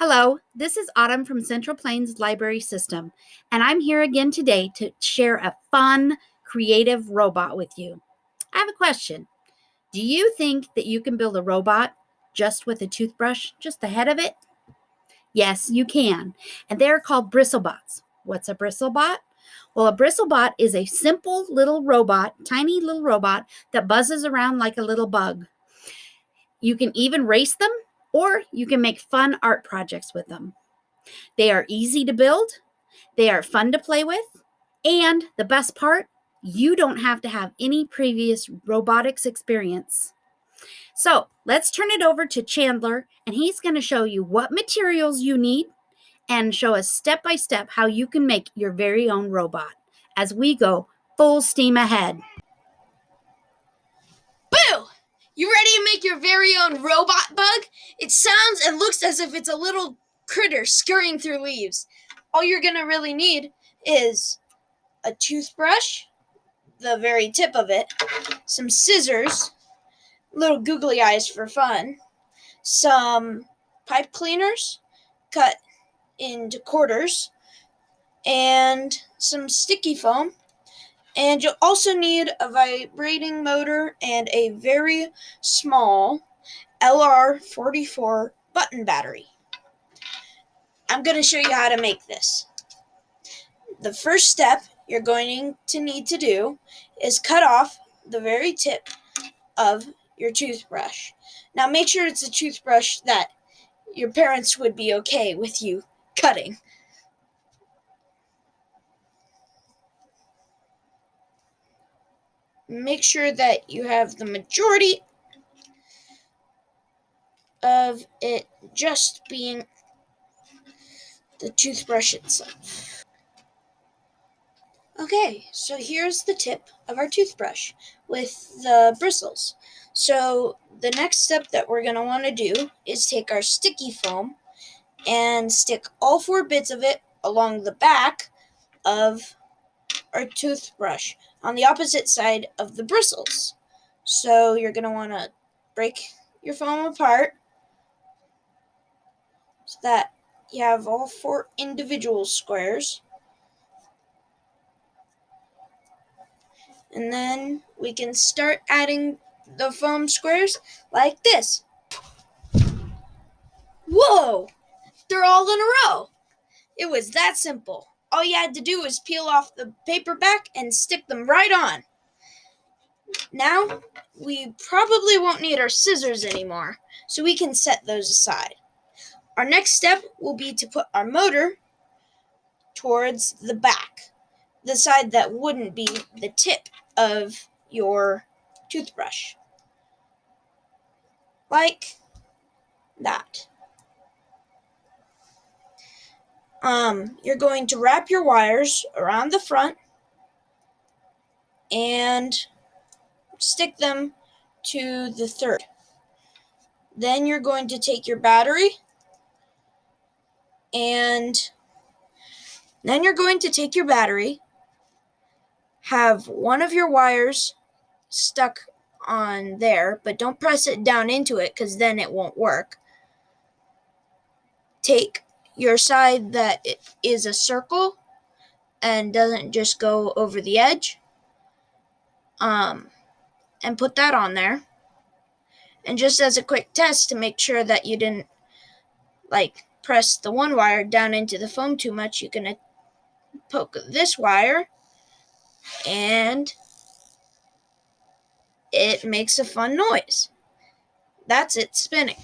Hello, this is Autumn from Central Plains Library System, and I'm here again today to share a fun, creative robot with you. I have a question. Do you think that you can build a robot just with a toothbrush, just the head of it? Yes, you can, and they're called Bristlebots. What's a Bristlebot? Well, a Bristlebot is a simple little robot, tiny little robot that buzzes around like a little bug. You can even race them, or you can make fun art projects with them. They are easy to build, they are fun to play with, and the best part, you don't have to have any previous robotics experience. So let's turn it over to Chandler, and he's going to show you what materials you need and show us step by step how you can make your very own robot as we go full steam ahead. Boo! You ready to make your very own robot bug? It sounds and looks as if it's a little critter scurrying through leaves. All you're going to really need is a toothbrush, the very tip of it, some scissors, little googly eyes for fun, some pipe cleaners cut into quarters, and some sticky foam. And you'll also need a vibrating motor and a very small LR44 button battery. I'm going to show you how to make this. The first step you're going to need to do is cut off the very tip of your toothbrush. Now make sure it's a toothbrush that your parents would be okay with you cutting. Make sure that you have the majority of it just being the toothbrush itself. Okay, so here's the tip of our toothbrush with the bristles. So the next step that we're going to want to do is take our sticky foam and stick all 4 bits of it along the back of our toothbrush on the opposite side of the bristles. So you're going to want to break your foam apart so that you have all 4 individual squares. And then we can start adding the foam squares like this. Whoa! They're all in a row. It was that simple. All you had to do was peel off the paper back and stick them right on. Now, we probably won't need our scissors anymore, so we can set those aside. Our next step will be to put our motor towards the back, the side that wouldn't be the tip of your toothbrush. Like that. You're going to wrap your wires around the front and stick them to the third. Then you're going to take your battery have one of your wires stuck on there, but don't press it down into it because then it won't work. Take your side that is a circle and doesn't just go over the edge, and put that on there. And just as a quick test to make sure that you didn't press the one wire down into the foam too much, you can poke this wire and it makes a fun noise. That's it spinning.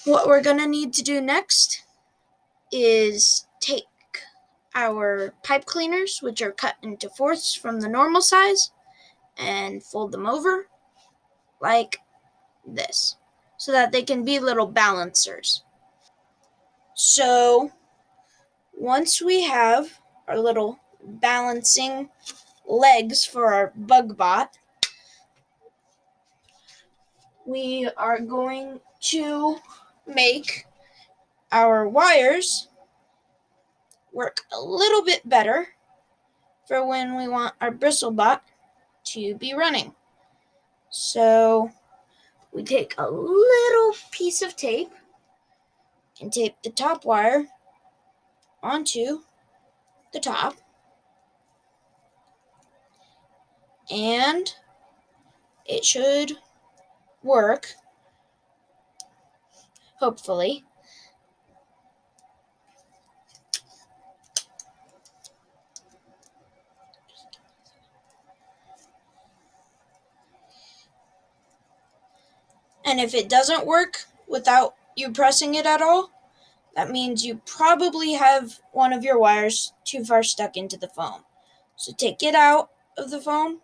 What we're going to need to do next is take our pipe cleaners, which are cut into fourths from the normal size, and fold them over like this so that they can be little balancers. So once we have our little balancing legs for our bug bot, we are going to make our wires work a little bit better for when we want our Bristlebot to be running. So we take a little piece of tape and tape the top wire onto the top. And it should work, hopefully. And if it doesn't work without you pressing it at all, that means you probably have one of your wires too far stuck into the foam. So take it out of the foam,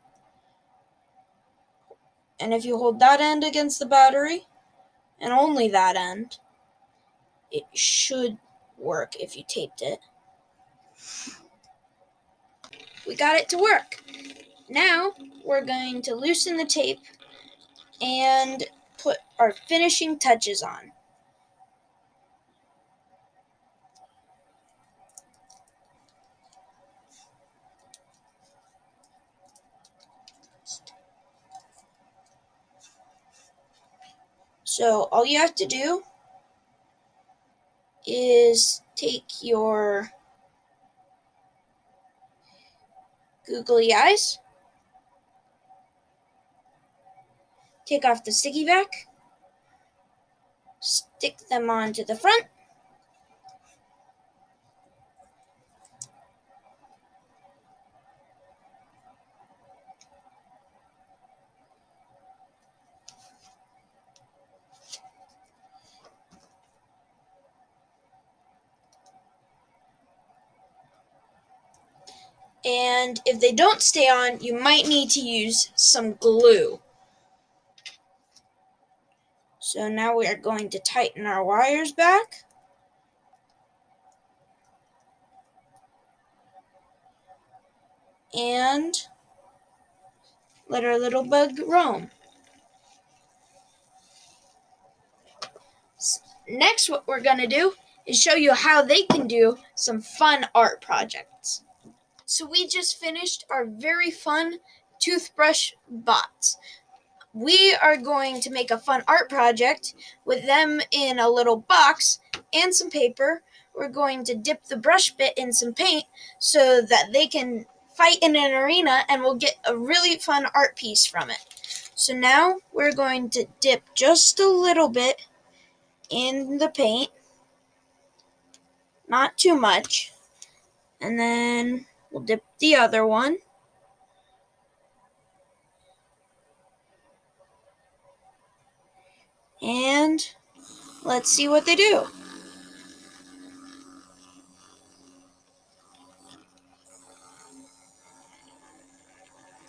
and if you hold that end against the battery, and only that end, it should work if you taped it. We got it to work. Now we're going to loosen the tape and put our finishing touches on. So all you have to do is take your googly eyes, take off the sticky back, stick them onto the front, and if they don't stay on, you might need to use some glue. So now we are going to tighten our wires back. And let our little bug roam. Next, what we're going to do is show you how they can do some fun art projects. So we just finished our very fun toothbrush bots. We are going to make a fun art project with them in a little box and some paper. We're going to dip the brush bit in some paint so that they can fight in an arena, and we'll get a really fun art piece from it. So now we're going to dip just a little bit in the paint, not too much, and then we'll dip the other one. And let's see what they do.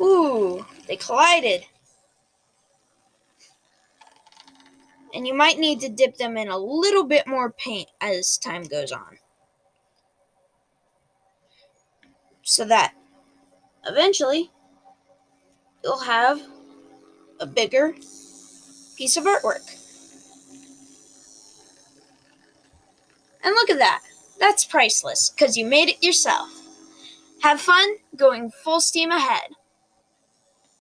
Ooh, they collided. And you might need to dip them in a little bit more paint as time goes on, so that eventually you'll have a bigger piece of artwork. And look at that. That's priceless because you made it yourself. Have fun going full steam ahead.